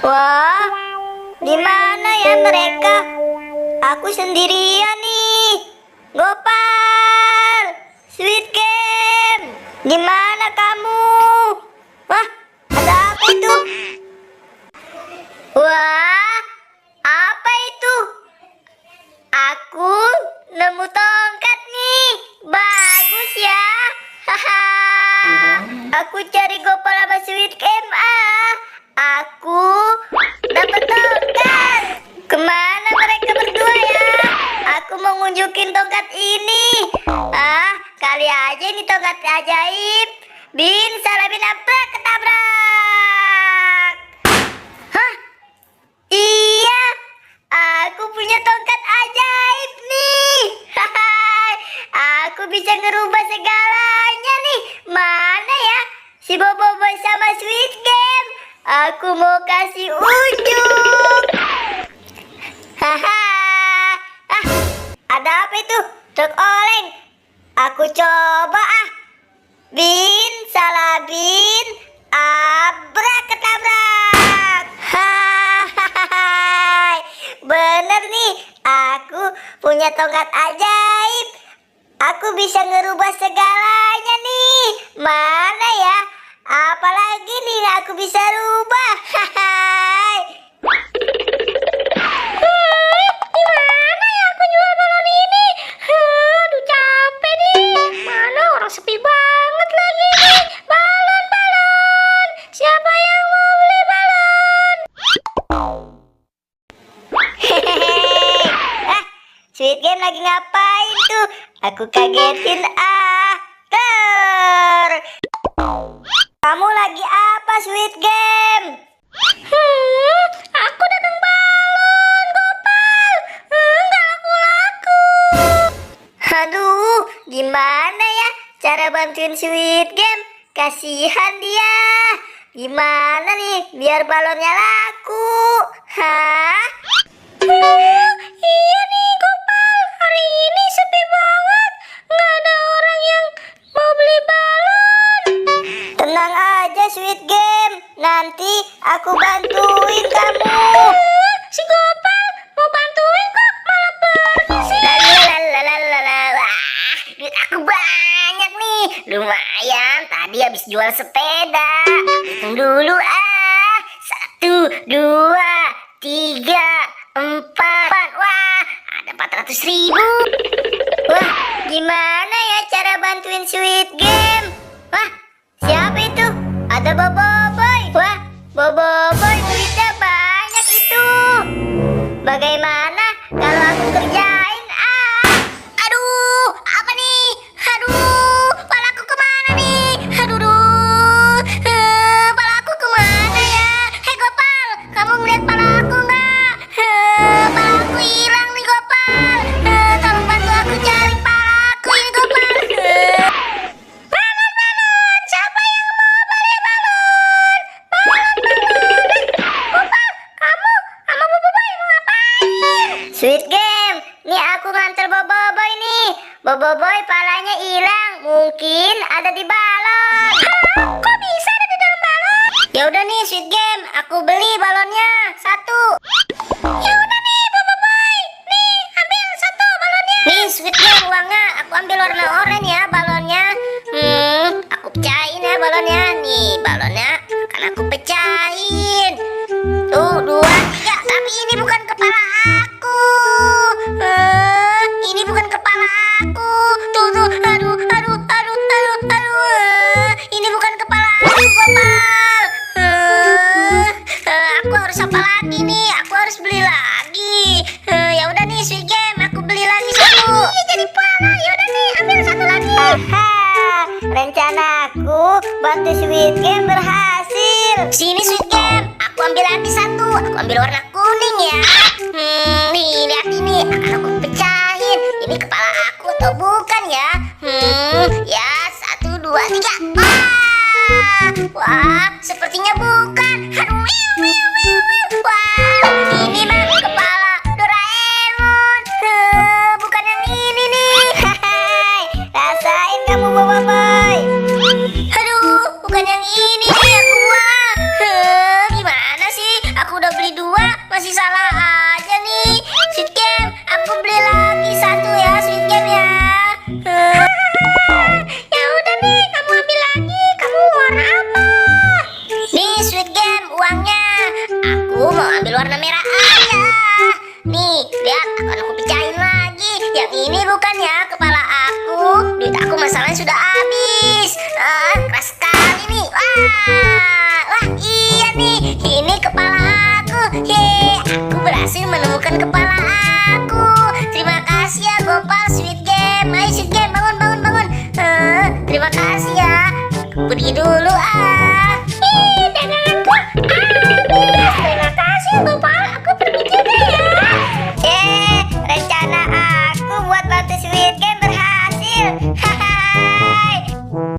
Wah, di mana ya mereka? Aku sendirian nih. Gopal, Sweet Game, di mana kamu? Wah, ada apa itu? Wah, apa itu? Aku nemu tongkat nih. Bagus ya. Haha. Aku cari Gopal sama Sweet Game. Aku dapat tongkat. Kemana mereka berdua ya? Aku mau ngunjukin tongkat ini. Kali aja ini tongkat ajaib. Bin salabin abrak ketabrak. Hah? Iya, aku punya tongkat ajaib nih. Aku bisa ngerubah segalanya nih. Mana ya si Boboiboy sama Sweet Game? Aku mau kasih unjuk. Ada apa itu? Truk oleng. Aku coba Bin salabin abrak ketabrak. Bener nih, aku punya tongkat ajaib. Aku bisa ngerubah segalanya nih. Mana ya? Apalagi nih aku bisa rubah. Gimana ya aku jual balon ini? Aduh capek nih. Mana orang sepi banget lagi nih. Balon. Siapa yang mau beli balon? Sweet Game lagi ngapain tuh? Aku kagetin Kamu lagi apa, Sweet Game? Aku dagang balon, Gopal. Nggak laku-laku. Aduh, gimana ya cara bantuin Sweet Game? Kasihan dia. Gimana nih biar balonnya laku? Iya nih, Gopal. Hari ini sepi banget. Nggak ada orang yang mau beli balon. Tenang aja, Sweet Game. Nanti aku bantuin kamu. Si Gopal mau bantuin kok malah pergi sih. Duit aku banyak nih. Lumayan, tadi habis jual sepeda. Hitung dulu 1, 2, 3, 4. Wah, ada 400.000. Wah, gimana ya cara bantuin Sweet Game? Wah, siapa itu? Ada Boboiboy. Wah, Boboiboy duitnya banyak itu. Bagaimana kalau aku kerjain? Aduh, apa nih? Aduh, palaku kemana nih? Palaku kemana ya? Hei Gopal, kamu ngeliat palaku nggak? Palaku hilang nih Gopal. Tolong bantu aku cari palaku ini Gopal. Balon, siapa yang mau beli balon? Gopal, kamu sama Boboiboy mau ngapain? Sweet Game, nih aku nganter Boboiboy nih. Boboiboy palanya hilang, mungkin ada di balon. Kok bisa ada di dalam balon? Ya udah nih Sweet Game, aku beli balonnya 1. Ya udah nih Boboiboy, nih ambil 1 balonnya. Nih Sweet Game uangnya, aku ambil warna oranye ya balonnya. Aku pecahin ya balonnya. Nih balonnya akan aku pecahin. Tuh 2, 3, tapi ini bukan kepala aku. Ini bukan kepala aku. Tuh, aduh. Ini bukan kepala aku, Gopal. Aku harus apa lagi nih? Aku harus beli lagi. Ya udah nih Sweet Game, aku beli lagi 1. Ini jadi pala. Ya udah nih, ambil 1 lagi. Rencanaku bantu Sweet Game berhasil. Sini Sweet Game, aku ambil lagi 1. Aku ambil warna kuning ya. Nih lihat ini, akan aku pecahin. Ini kepala aku atau bukan ya? Ya 1, 2, 3. Wah, sepertinya bukan. Aduh, wah, ini mah kepala Doraemon. Bukan yang ini nih. Rasain kamu Boboiboy. Aduh, bukan yang ini nih aku. Gimana sih? Aku warna merah aja. Nih, lihat akan aku pecahin lagi. Yang ini bukan ya kepala aku. Duit aku masalahnya sudah habis. Keras sekali nih. Wah, iya nih. Ini kepala aku. Aku berhasil menemukan kepala aku. Terima kasih ya Gopal, Sweet Game. Ayo Sweet Game, bangun. Terima kasih ya. Aku pergi dulu.